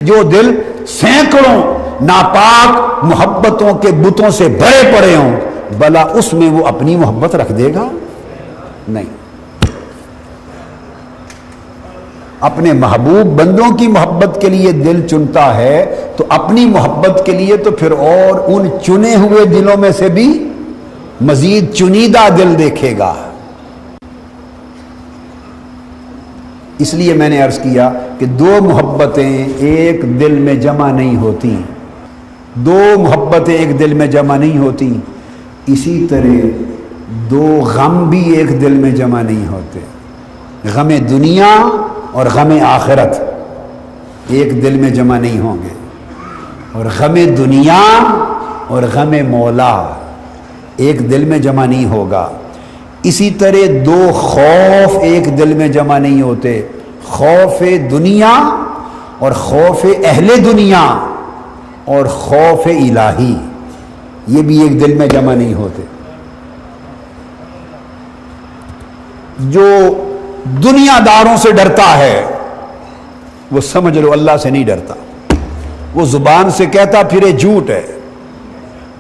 جو دل سینکڑوں ناپاک محبتوں کے بتوں سے بھرے پڑے ہوں، بلا اس میں وہ اپنی محبت رکھ دے گا؟ نہیں۔ اپنے محبوب بندوں کی محبت کے لیے دل چنتا ہے تو اپنی محبت کے لیے تو پھر اور ان چنے ہوئے دلوں میں سے بھی مزید چنیدہ دل دیکھے گا۔ اس لیے میں نے عرض کیا کہ دو محبتیں ایک دل میں جمع نہیں ہوتی، دو محبتیں ایک دل میں جمع نہیں ہوتی، اسی طرح دو غم بھی ایک دل میں جمع نہیں ہوتے۔ غم دنیا اور غم آخرت ایک دل میں جمع نہیں ہوں گے، اور غم دنیا اور غم مولا ایک دل میں جمع نہیں ہوگا۔ اسی طرح دو خوف ایک دل میں جمع نہیں ہوتے، خوف دنیا اور خوف اہل دنیا اور خوف الہی، یہ بھی ایک دل میں جمع نہیں ہوتے۔ جو دنیا داروں سے ڈرتا ہے وہ سمجھ لو اللہ سے نہیں ڈرتا، وہ زبان سے کہتا پھرے جھوٹ ہے،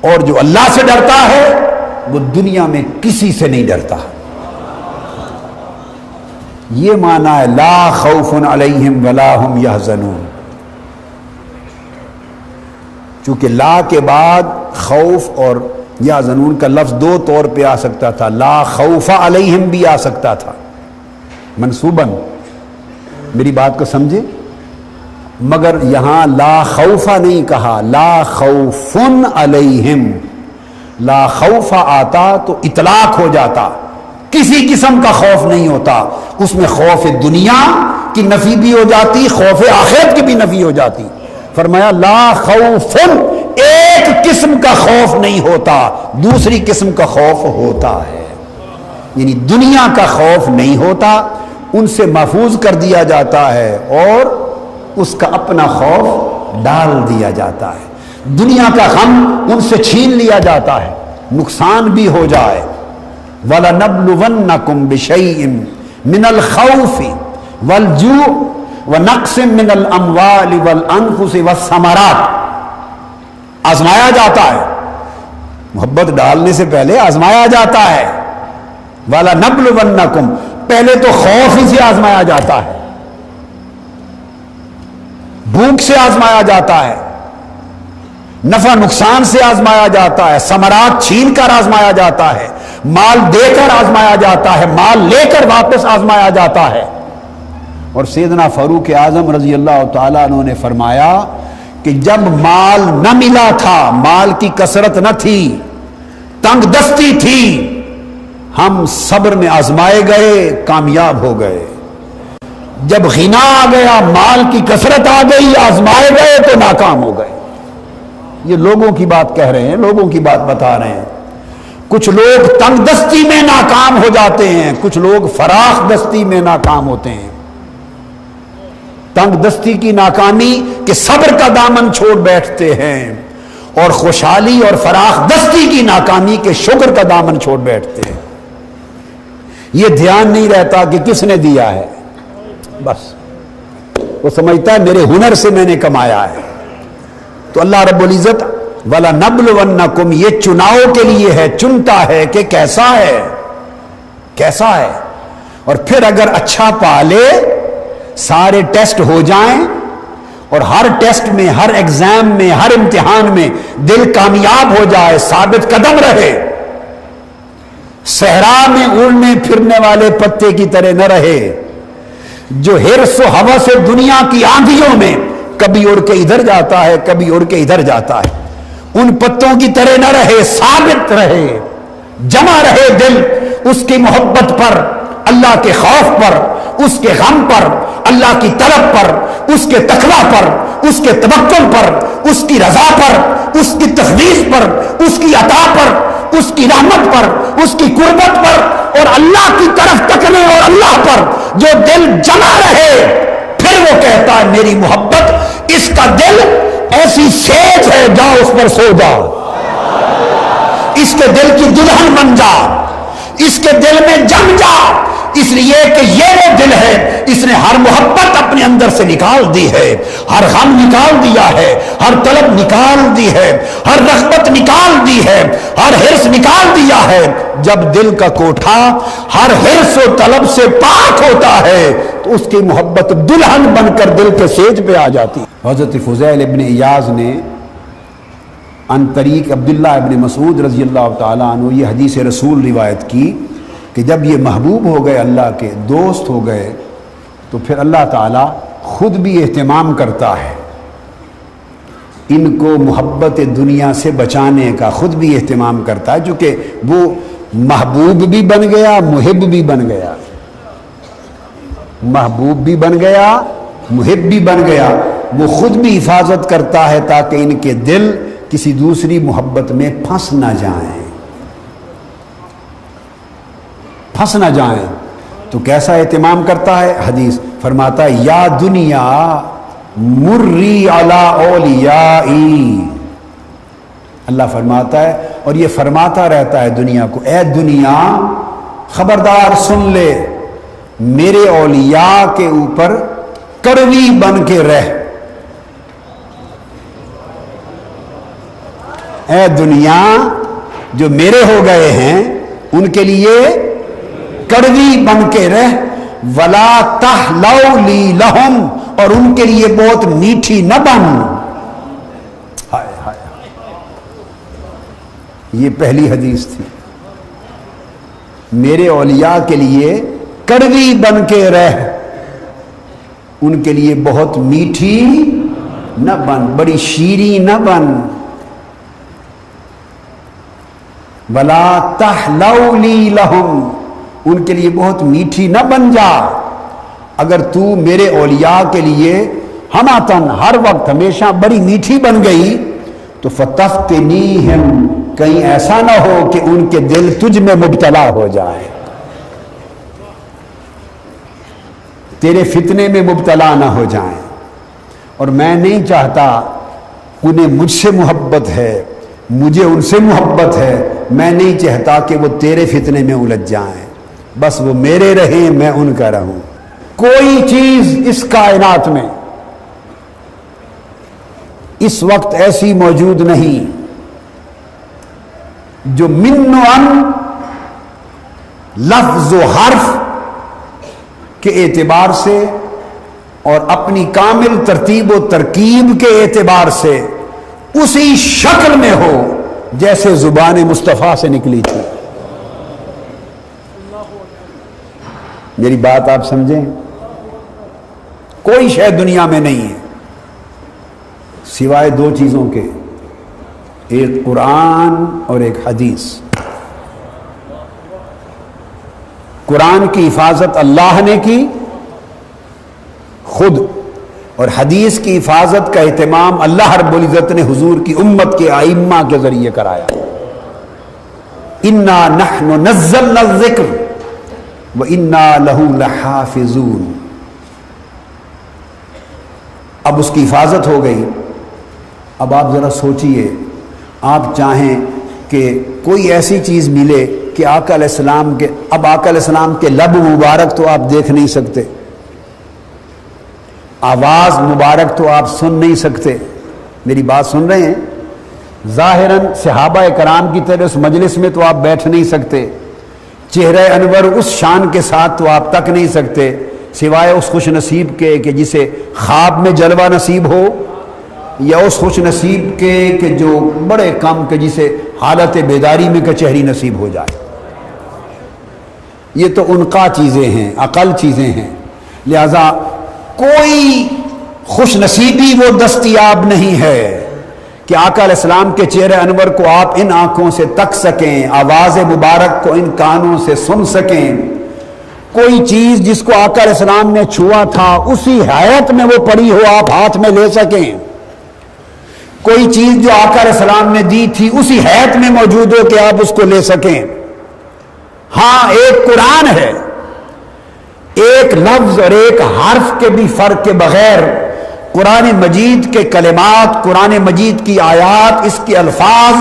اور جو اللہ سے ڈرتا ہے وہ دنیا میں کسی سے نہیں ڈرتا۔ یہ معنی ہے لا خوف علیہم ولا ہم یحزنون۔ چونکہ لا کے بعد خوف اور یحزنون کا لفظ دو طور پہ آ سکتا تھا، لا خوف علیہم بھی آ سکتا تھا منصوباً، میری بات کو سمجھے، مگر یہاں لا خوفا نہیں کہا، لا خوف علیہم۔ لا خوف آتا تو اطلاق ہو جاتا، کسی قسم کا خوف نہیں ہوتا، اس میں خوف دنیا کی نفی بھی ہو جاتی، خوف آخرت کی بھی نفی ہو جاتی۔ فرمایا لا خوف، ایک قسم کا خوف نہیں ہوتا، دوسری قسم کا خوف ہوتا ہے، یعنی دنیا کا خوف نہیں ہوتا، ان سے محفوظ کر دیا جاتا ہے اور اس کا اپنا خوف ڈال دیا جاتا ہے۔ دنیا کا غم ان سے چھین لیا جاتا ہے، نقصان بھی ہو جائے۔ وَلَنَبْلُوَنَّكُمْ بِشَيْءٍ مِّنَ الْخَوْفِ وَالْجُوعِ وَنَقْصٍ مِّنَ الْأَمْوَالِ وَالْأَنفُسِ وَالثَّمَرَاتِ، آزمایا جاتا ہے، محبت ڈالنے سے پہلے آزمایا جاتا ہے۔ وَلَنَبْلُوَنَّكُمْ، پہلے تو خوف ہی سے آزمایا جاتا ہے، بھوک سے آزمایا جاتا ہے، نفع نقصان سے آزمایا جاتا ہے، ثمرات چھین کر آزمایا جاتا ہے، مال دے کر آزمایا جاتا ہے، مال لے کر واپس آزمایا جاتا ہے۔ اور سیدنا فاروق اعظم رضی اللہ تعالیٰ عنہ نے فرمایا کہ جب مال نہ ملا تھا، مال کی کثرت نہ تھی، تنگ دستی تھی، ہم صبر میں آزمائے گئے، کامیاب ہو گئے۔ جب غنا آ گیا، مال کی کثرت آ گئی، آزمائے گئے تو ناکام ہو گئے۔ یہ لوگوں کی بات کہہ رہے ہیں، لوگوں کی بات بتا رہے ہیں۔ کچھ لوگ تنگ دستی میں ناکام ہو جاتے ہیں، کچھ لوگ فراخ دستی میں ناکام ہوتے ہیں۔ تنگ دستی کی ناکامی کہ صبر کا دامن چھوڑ بیٹھتے ہیں، اور خوشحالی اور فراخ دستی کی ناکامی کے شکر کا دامن چھوڑ بیٹھتے ہیں۔ یہ دھیان نہیں رہتا کہ کس نے دیا ہے، بس وہ سمجھتا ہے میرے ہنر سے میں نے کمایا ہے۔ تو اللہ رب العزت وَلَنَبْلُوَنَّكُمْ یہ چناؤ کے لیے ہے، چنتا ہے کہ کیسا ہے، کیسا ہے، اور پھر اگر اچھا پا لے، سارے ٹیسٹ ہو جائیں اور ہر ٹیسٹ میں، ہر ایگزام میں، ہر امتحان میں دل کامیاب ہو جائے، ثابت قدم رہے، صحرا میں اڑنے پھرنے والے پتے کی طرح نہ رہے، جو حرص و ہوس دنیا کی آندھیوں میں کبھی اڑ کے ادھر جاتا ہے، کبھی اڑ کے ادھر جاتا ہے، ان پتوں کی طرح نہ رہے، ثابت رہے، جمع رہے دل اس کی محبت پر، اللہ کے خوف پر، اس کے غم پر، اللہ کی طلب پر، اس کے تقویٰ پر، اس کے توکل پر، اس کی رضا پر، اس کی تخویف پر، اس کی عطا پر، اس کی رحمت پر، اس کی قربت پر، اور اللہ کی طرف تکنے اور اللہ پر جو دل جمع رہے، پھر وہ کہتا ہے میری محبت، اس کا دل ایسی سیج ہے، جاؤ اس پر سو جاؤ، اس کے دل کی دلہن بن جا، اس کے دل میں جم جا، اس لیے کہ یہ وہ دل ہے اس نے ہر محبت اپنے اپنے اندر سے نکال دی ہے، ہر غم نکال دیا ہے، ہر طلب نکال دی ہے، ہر رغبت نکال دی ہے، ہر حرص نکال دیا ہے۔ جب دل کا کوٹھا ہر حرص و طلب سے پاک ہوتا ہے تو اس کی محبت دلہن بن کر دل کے سیج پہ آ جاتی ہے۔ حضرت فضیل ابن ایاز نے عن طریق عبداللہ ابن مسعود رضی اللہ تعالیٰ عنہ یہ حدیث رسول روایت کی کہ جب یہ محبوب ہو گئے، اللہ کے دوست ہو گئے، تو پھر اللہ تعالیٰ خود بھی اہتمام کرتا ہے ان کو محبت دنیا سے بچانے کا، خود بھی اہتمام کرتا ہے، چونکہ وہ محبوب بھی بن گیا، محب بھی بن گیا، محبوب بھی بن گیا، محب بھی بن گیا۔ وہ خود بھی حفاظت کرتا ہے تاکہ ان کے دل کسی دوسری محبت میں پھنس نہ جائیں، پھنس نہ جائیں۔ تو کیسا اہتمام کرتا ہے؟ حدیث فرماتا ہے یا دنیا مری علی اولیائی، اللہ فرماتا ہے اور یہ فرماتا رہتا ہے دنیا کو، اے دنیا خبردار سن لے، میرے اولیاء کے اوپر کڑوی بن کے رہ، اے دنیا جو میرے ہو گئے ہیں ان کے لیے کڑوی بن کے رہ، ولا تحلو لی لہم، اور ان کے لیے بہت میٹھی نہ بن۔ ہائے ہائے، یہ پہلی حدیث تھی، میرے اولیاء کے لیے کڑوی بن کے رہ، ان کے لیے بہت میٹھی نہ بن، بڑی شیریں نہ بن۔ ولا تحلو لی لہم، ان کے لیے بہت میٹھی نہ بن جا۔ اگر تو میرے اولیاء کے لیے ہماتن ہر وقت ہمیشہ بڑی میٹھی بن گئی تو فتفتنیہم، کہیں ایسا نہ ہو کہ ان کے دل تجھ میں مبتلا ہو جائے، تیرے فتنے میں مبتلا نہ ہو جائیں۔ اور میں نہیں چاہتا، انہیں مجھ سے محبت ہے، مجھے ان سے محبت ہے، میں نہیں چاہتا کہ وہ تیرے فتنے میں الجھ جائیں، بس وہ میرے رہیں، میں ان کا رہوں۔ کوئی چیز اس کائنات میں اس وقت ایسی موجود نہیں جو من و عن لفظ و حرف کے اعتبار سے اور اپنی کامل ترتیب و ترکیب کے اعتبار سے اسی شکل میں ہو جیسے زبان مصطفیٰ سے نکلی تھی۔ میری بات آپ سمجھیں؟ کوئی شے دنیا میں نہیں ہے سوائے دو چیزوں کے، ایک قرآن اور ایک حدیث۔ قرآن کی حفاظت اللہ نے کی خود، اور حدیث کی حفاظت کا اہتمام اللہ رب العزت نے حضور کی امت کے ائمہ کے ذریعے کرایا۔ انا نحن نزلنا الذکر وَإِنَّا لَهُ لَحَافِظُونَ۔ اب اس کی حفاظت ہو گئی۔ اب آپ ذرا سوچئے، آپ چاہیں کہ کوئی ایسی چیز ملے کہ آقا علیہ السلام کے، اب آقا علیہ السلام کے لب مبارک تو آپ دیکھ نہیں سکتے، آواز مبارک تو آپ سن نہیں سکتے، میری بات سن رہے ہیں؟ ظاہراً صحابہ کرام کی طرح اس مجلس میں تو آپ بیٹھ نہیں سکتے، چہرہ انور اس شان کے ساتھ تو آپ تک نہیں سکتے، سوائے اس خوش نصیب کے کہ جسے خواب میں جلوہ نصیب ہو، یا اس خوش نصیب کے کہ جو بڑے کم کہ جسے حالت بیداری میں کچہری نصیب ہو جائے۔ یہ تو انقا چیزیں ہیں، اقل چیزیں ہیں، لہذا کوئی خوش نصیبی وہ دستیاب نہیں ہے کہ آقا علیہ السلام کے چہرہ انور کو آپ ان آنکھوں سے تک سکیں، آواز مبارک کو ان کانوں سے سن سکیں، کوئی چیز جس کو آقا علیہ السلام نے چھوا تھا اسی حیات میں وہ پڑی ہو آپ ہاتھ میں لے سکیں، کوئی چیز جو آقا علیہ السلام نے دی تھی اسی حیات میں موجود ہو کہ آپ اس کو لے سکیں۔ ہاں ایک قرآن ہے، ایک لفظ اور ایک حرف کے بھی فرق کے بغیر قرآن مجید کے کلمات، قرآن مجید کی آیات، اس کے الفاظ،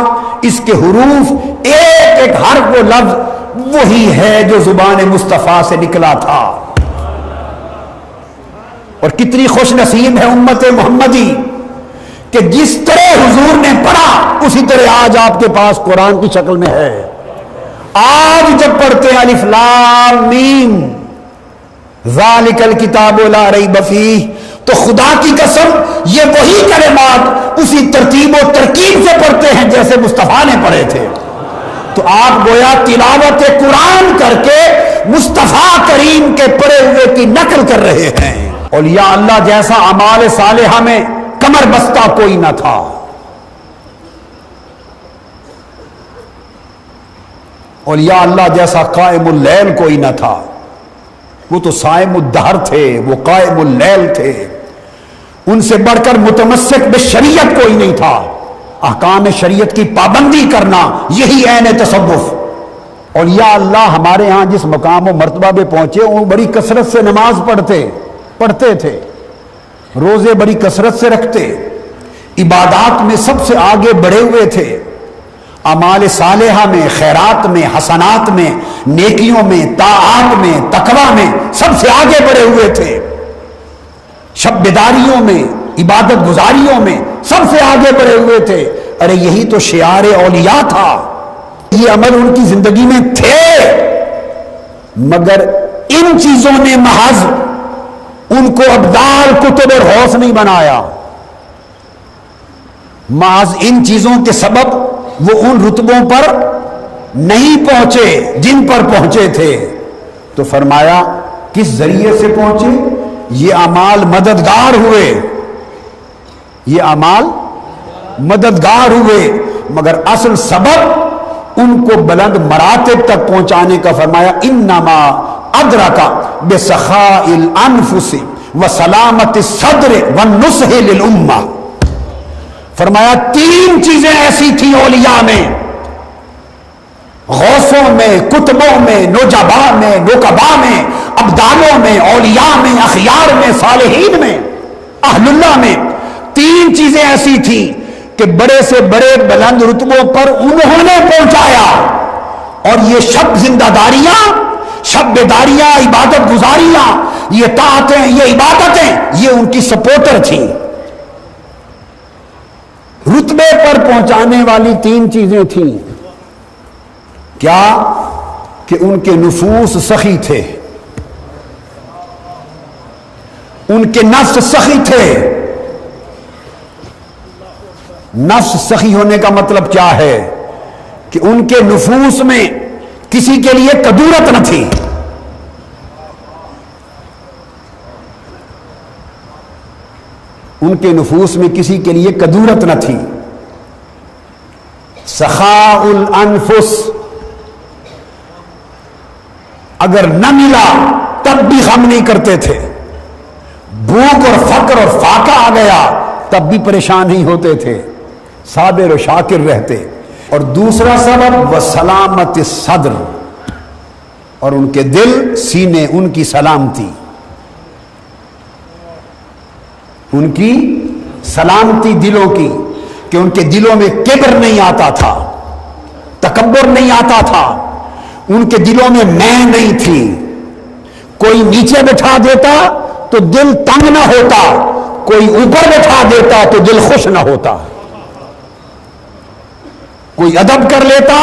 اس کے حروف، ایک ایک حرف و لفظ وہی ہے جو زبان مصطفیٰ سے نکلا تھا، اور کتنی خوش نصیب ہے امت محمدی کہ جس طرح حضور نے پڑھا اسی طرح آج آپ کے پاس قرآن کی شکل میں ہے. آج جب پڑھتے ہیں الف لام میم ذالک الکتاب لا ریب فیہ، تو خدا کی قسم یہ وہی کلمات اسی ترتیب و ترکیب سے پڑھتے ہیں جیسے مصطفیٰ نے پڑھے تھے. تو آپ گویا تلاوت قرآن کر کے مصطفیٰ کریم کے پڑھے ہوئے کی نقل کر رہے ہیں. اولیاء اللہ جیسا اعمال صالحہ میں کمر بستہ کوئی نہ تھا. اولیاء اللہ جیسا قائم اللیل کوئی نہ تھا. وہ تو صائم الدہر تھے، وہ قائم اللیل تھے. ان سے بڑھ کر متمسک بشریعت کوئی نہیں تھا. احکام شریعت کی پابندی کرنا یہی عین تصوف. اولیاء اللہ ہمارے ہاں جس مقام و مرتبہ پہ پہنچے وہ بڑی کثرت سے نماز پڑھتے تھے، روزے بڑی کثرت سے رکھتے، عبادات میں سب سے آگے بڑھے ہوئے تھے، اعمال صالحہ میں، خیرات میں، حسنات میں، نیکیوں میں، طاعات میں، تقوی میں سب سے آگے بڑھے ہوئے تھے. شب بیداریوں میں، عبادت گزاریوں میں سب سے آگے بڑھے ہوئے تھے. ارے یہی تو شعار اولیاء تھا، یہ عمل ان کی زندگی میں تھے. مگر ان چیزوں نے محض ان کو ابدال کتب اور حوث نہیں بنایا. محض ان چیزوں کے سبب وہ ان رتبوں پر نہیں پہنچے جن پر پہنچے تھے. تو فرمایا کس ذریعے سے پہنچے؟ یہ اعمال مددگار ہوئے، یہ اعمال مددگار ہوئے. مگر اصل سبب ان کو بلند مراتب تک پہنچانے کا فرمایا انما ادرکا بسخاء الانفس وسلامت الصدر والنصح للامہ. فرمایا تین چیزیں ایسی تھیں اولیاء میں، غوثوں میں، کتبوں میں، نجبا میں، نقبا میں، ابدالوں میں، اولیاء میں، اخیار میں، صالحین میں، اہل اللہ میں. تین چیزیں ایسی تھیں کہ بڑے سے بڑے بلند رتبوں پر انہوں نے پہنچایا. اور یہ شب زندہ داریاں، شب بیداریاں، عبادت گزاریاں، یہ طاعتیں، یہ عبادتیں، یہ ان کی سپورٹر تھیں. رتبے پر پہنچانے والی تین چیزیں تھیں. کیا؟ کہ ان کے نفوس سخی تھے، ان کے نفس سخی تھے. نفس سخی ہونے کا مطلب کیا ہے؟ کہ ان کے نفوس میں کسی کے لیے کدورت نہ تھی. ان کے نفوس میں کسی کے لیے کدورت نہ تھی. سخاء الانفس، اگر نہ ملا تب بھی غم نہیں کرتے تھے. بھوک اور فقر اور فاقہ آ گیا تب بھی پریشان نہیں ہوتے تھے، صابر و شاکر رہتے. اور دوسرا سبب وسلامت الصدر، اور ان کے دل، سینے، ان کی سلامتی، ان کی سلامتی دلوں کی، کہ ان کے دلوں میں کبر نہیں آتا تھا، تکبر نہیں آتا تھا. ان کے دلوں میں میں نہیں تھی. کوئی نیچے بٹھا دیتا تو دل تنگ نہ ہوتا، کوئی اوپر بٹھا دیتا تو دل خوش نہ ہوتا. کوئی ادب کر لیتا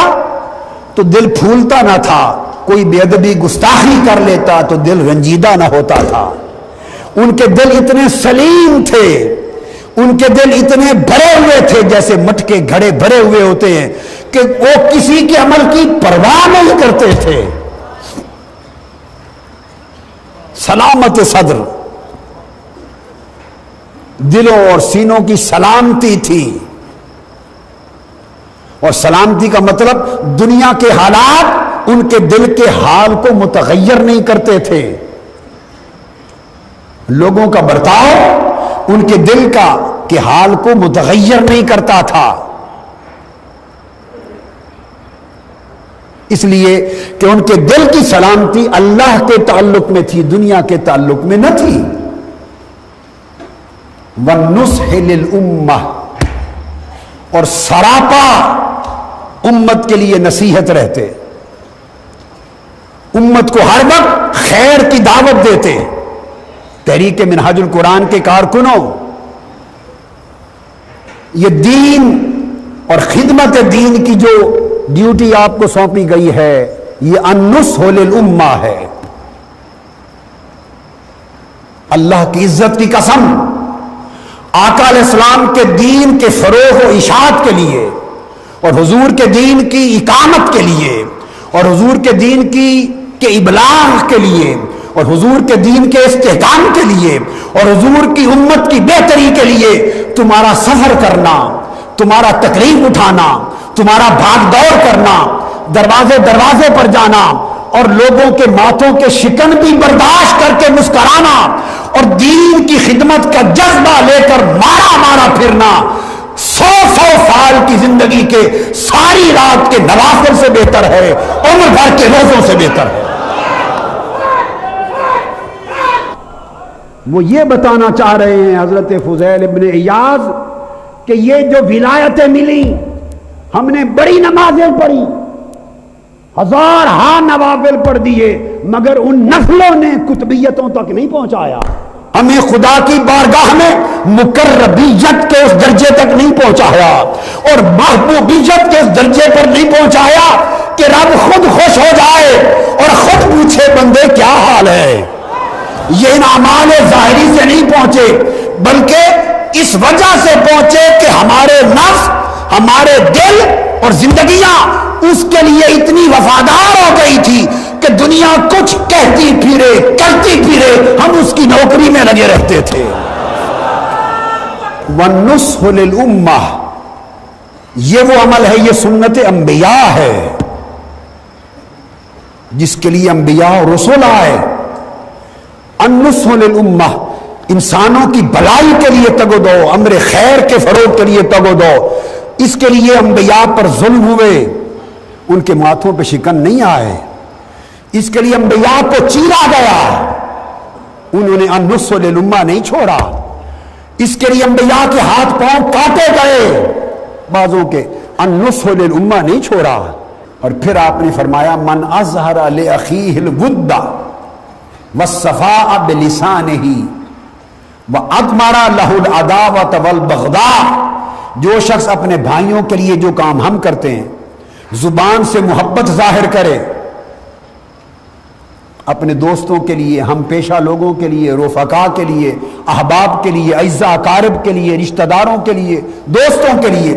تو دل پھولتا نہ تھا، کوئی بے ادبی گستاخی کر لیتا تو دل رنجیدہ نہ ہوتا تھا. ان کے دل اتنے سلیم تھے، ان کے دل اتنے بھرے ہوئے تھے جیسے مٹکے گھڑے بھرے ہوئے ہوتے ہیں کہ وہ کسی کے عمل کی پرواہ نہیں کرتے تھے. سلامت صدر، دلوں اور سینوں کی سلامتی تھی. اور سلامتی کا مطلب دنیا کے حالات ان کے دل کے حال کو متغیر نہیں کرتے تھے. لوگوں کا برتاؤ ان کے دل کا کے حال کو متغیر نہیں کرتا تھا. اس لیے کہ ان کے دل کی سلامتی اللہ کے تعلق میں تھی، دنیا کے تعلق میں نہ تھی. وَالنُّصْحِ لِلْأُمَّةِ، اور سراپا امت کے لیے نصیحت رہتے، امت کو ہر وقت خیر کی دعوت دیتے. تحریک منہاج القرآن کے کارکنوں، یہ دین اور خدمت دین کی جو ڈیوٹی آپ کو سونپی گئی ہے یہ النصح للامہ ہے۔ اللہ کی عزت کی قسم، آقا علیہ السلام کے دین کے فروغ و اشاعت کے لیے اور حضور کے دین کی اقامت کے لیے اور حضور کے دین کے ابلاغ کے لیے اور حضور کے دین کے استحکام کے لیے اور حضور کی امت کی بہتری کے لیے تمہارا سفر کرنا، تمہارا تکلیف اٹھانا، تمہارا بھاگ دوڑ کرنا، دروازے دروازے پر جانا اور لوگوں کے ماتھوں کے شکن بھی برداشت کر کے مسکرانا اور دین کی خدمت کا جذبہ لے کر مارا مارا پھرنا 100 سال کی زندگی کے ساری رات کے نوافل سے بہتر ہے، عمر بھر کے روزوں سے بہتر ہے۔ وہ یہ بتانا چاہ رہے ہیں حضرت فضیل ابن عیاض کہ یہ جو ولایتیں ملی، ہم نے بڑی نمازیں پڑھی، 1000 نوافل پڑھ دیے، مگر ان نفلوں نے قطبیتوں تک نہیں پہنچایا، ہمیں خدا کی بارگاہ میں مقربیت کے اس درجے تک نہیں پہنچایا اور محبوبیت کے اس درجے پر نہیں پہنچایا کہ رب خود خوش ہو جائے اور خود پوچھے بندے کیا حال ہے۔ یہ ان اعمال ظاہری سے نہیں پہنچے، بلکہ اس وجہ سے پہنچے کہ ہمارے نفس، ہمارے دل اور زندگیاں اس کے لیے اتنی وفادار ہو گئی تھی کہ دنیا کچھ کہتی پھرے کرتی پھرے ہم اس کی نوکری میں لگے رہتے تھے۔ وَالنُّصْحُ لِلْأُمَّةِ، یہ وہ عمل ہے، یہ سنت انبیاء ہے جس کے لیے انبیاء اور رسول آئے۔ النصح للامہ، انسانوں کی بھلائی کے لیے تگ و دو، امر خیر کے فروغ کے لیے تگ و دو، اس کے لیے انبیاء پر ظلم ہوئے، ان کے ماتھوں پہ شکن نہیں آئے، اس کے لیے انبیاء کو چیرا گیا، انہوں نے النصح للامہ نہیں چھوڑا، اس کے لیے انبیاء کے ہاتھ پاؤں کاٹے گئے بعضوں کے، النصح للامہ نہیں چھوڑا۔ اور پھر آپ نے فرمایا من اظہر لاخیہ الود والصفاء بلسانہ واضمر له العداوۃ والبغضاء، جو شخص اپنے بھائیوں کے لیے جو کام ہم کرتے ہیں، زبان سے محبت ظاہر کرے، اپنے دوستوں کے لیے، ہم پیشہ لوگوں کے لیے، رفقا کے لیے، احباب کے لیے، اعزاء اقارب کے لیے، رشتہ داروں کے لیے، دوستوں کے لیے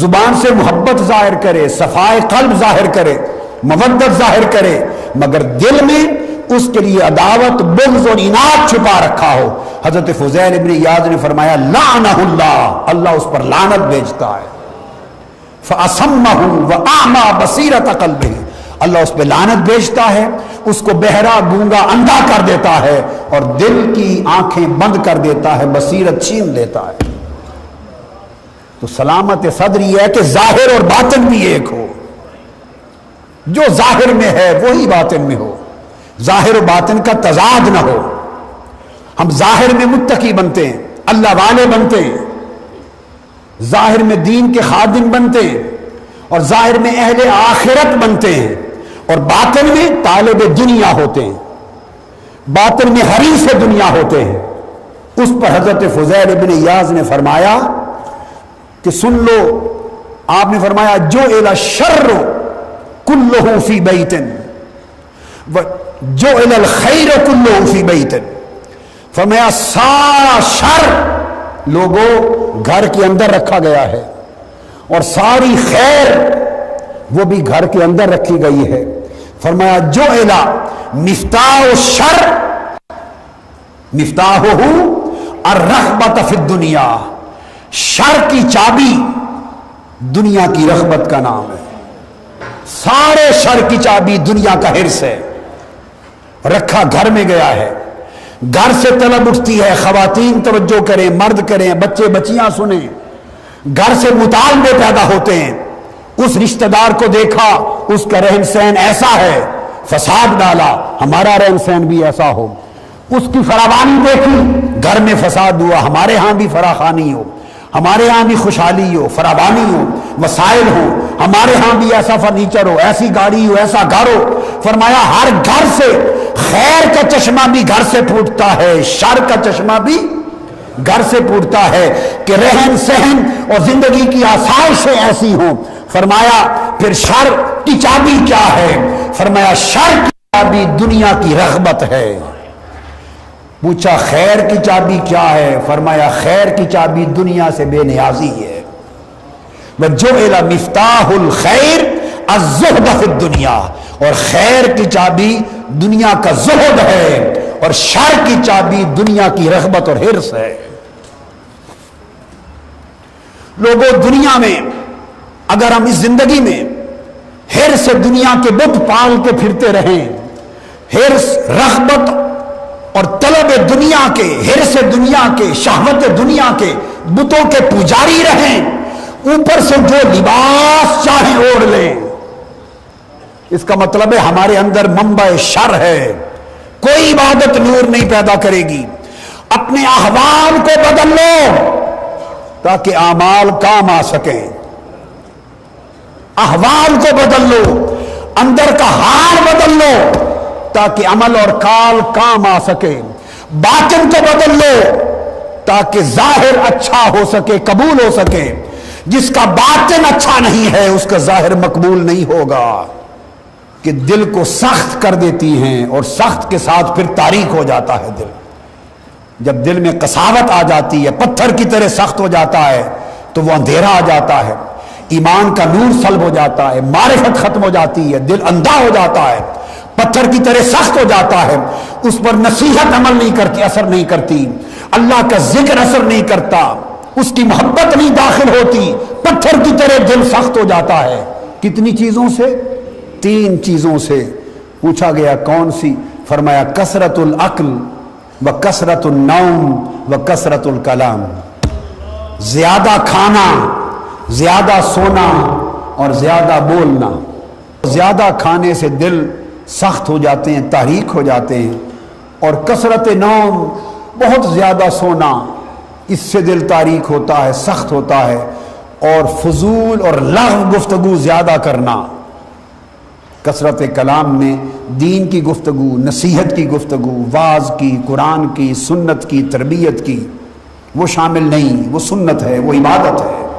زبان سے محبت ظاہر کرے، صفائے قلب ظاہر کرے، مودت ظاہر کرے، مگر دل میں اس کے لیے عداوت، بغض اور عناد چھپا رکھا ہو، حضرت فضیل ابن عیاض نے فرمایا لعنہ اللہ، اللہ اس پر لعنت بھیجتا ہے، فأصمہ وأعمى بصیرۃ قلبہ، اللہ اس پہ لعنت بھیجتا ہے، اس کو بہرا گونگا اندھا کر دیتا ہے اور دل کی آنکھیں بند کر دیتا ہے، بصیرت چھین لیتا ہے۔ تو سلامت صدر یہ ہے کہ ظاہر اور باطن بھی ایک ہو، جو ظاہر میں ہے وہی باطن میں ہو، ظاہر و باطن کا تضاد نہ ہو۔ ہم ظاہر میں متقی بنتے ہیں، اللہ والے بنتے ہیں، ظاہر میں دین کے خادم بنتے ہیں اور ظاہر میں اہل آخرت بنتے ہیں، اور باطن میں طالب دنیا ہوتے ہیں، باطن میں حریص دنیا ہوتے ہیں۔ اس پر حضرت فضیل ابن عیاض نے فرمایا کہ سن لو، آپ نے فرمایا جو الی الشر کلہ فی بیت جو الی الخیر کلہ فی بیت، فرمایا سارا شر لوگوں گھر کے اندر رکھا گیا ہے اور ساری خیر وہ بھی گھر کے اندر رکھی گئی ہے۔ فرمایا جو الی مفتاح الشر مفتاحہ الرغبۃ فی الدنیا، شر کی چابی دنیا کی رغبت کا نام ہے، سارے شر کی چابی دنیا کا حرص ہے، رکھا گھر میں گیا ہے، گھر سے طلب اٹھتی ہے، خواتین توجہ کریں، مرد کریں، بچے بچیاں سنیں، گھر سے مطالبے پیدا ہوتے ہیں، اس رشتہ دار کو دیکھا اس کا رہن سہن ایسا ہے، فساد ڈالا، ہمارا رہن سہن بھی ایسا ہو، اس کی فراوانی دیکھی، گھر میں فساد ہوا، ہمارے ہاں بھی فراخانی ہو، ہمارے ہاں بھی خوشحالی ہو، فراوانی ہو، وسائل ہو، ہمارے ہاں بھی ایسا فرنیچر ہو، ایسی گاڑی ہو، ایسا گھر ہو۔ فرمایا ہر گھر سے خیر کا چشمہ بھی گھر سے پھوٹتا ہے، شر کا چشمہ بھی گھر سے پھوٹتا ہے کہ رہن سہن اور زندگی کی آسائشیں ایسی ہوں۔ فرمایا پھر شر کی چابی کیا ہے؟ فرمایا شر کی چابی دنیا کی رغبت ہے۔ پوچھا خیر کی چابی کیا ہے؟ فرمایا خیر کی چابی دنیا سے بے نیازی ہے۔ وَجُعِلَ مِفْتَاحُ الْخَيْرِ الزُّهْدُ فِي الدُّنْيَا، اور خیر کی چابی دنیا کا زہد ہے، اور شر کی چابی دنیا کی رغبت اور حرص ہے۔ لوگوں دنیا میں اگر ہم اس زندگی میں حرص دنیا کے بت پال کے پھرتے رہیں، حرص رغبت اور طلب دنیا کے، حرص دنیا کے، شہوت دنیا کے بتوں کے پجاری رہیں، اوپر سے جو لباس چاہیں اوڑھ لیں، اس کا مطلب ہے ہمارے اندر منبع شر ہے۔ کوئی عبادت نور نہیں پیدا کرے گی۔ اپنے احوال کو بدل لو تاکہ اعمال کام آ سکیں۔ احوال کو بدل لو، اندر کا حال بدل لو تاکہ عمل اور کال کام آ سکے۔ باطن کو بدل لو تاکہ ظاہر اچھا ہو سکے، قبول ہو سکے۔ جس کا باطن اچھا نہیں ہے اس کا ظاہر مقبول نہیں ہوگا، کہ دل کو سخت کر دیتی ہیں، اور سخت کے ساتھ پھر تاریک ہو جاتا ہے دل۔ جب دل میں قساوت آ جاتی ہے، پتھر کی طرح سخت ہو جاتا ہے، تو وہ اندھیرا آ جاتا ہے، ایمان کا نور سلب ہو جاتا ہے، معرفت ختم ہو جاتی ہے، دل اندھا ہو جاتا ہے، پتھر کی طرح سخت ہو جاتا ہے، اس پر نصیحت عمل نہیں کرتی، اثر نہیں کرتی، اللہ کا ذکر اثر نہیں کرتا، اس کی محبت نہیں داخل ہوتی، پتھر کی طرح دل سخت ہو جاتا ہے۔ کتنی چیزوں سے؟ 3 چیزوں سے۔ پوچھا گیا کون سی؟ فرمایا کثرت العقل و کثرت النوم و کثرت الکلام، زیادہ کھانا، زیادہ سونا اور زیادہ بولنا۔ زیادہ کھانے سے دل سخت ہو جاتے ہیں، تحریک ہو جاتے ہیں، اور کثرت نوم، بہت زیادہ سونا، اس سے دل تاریک ہوتا ہے، سخت ہوتا ہے، اور فضول اور لغو گفتگو زیادہ کرنا۔ کثرت کلام میں دین کی گفتگو، نصیحت کی گفتگو، واعظ کی، قرآن کی، سنت کی، تربیت کی، وہ شامل نہیں، وہ سنت ہے، وہ عبادت ہے۔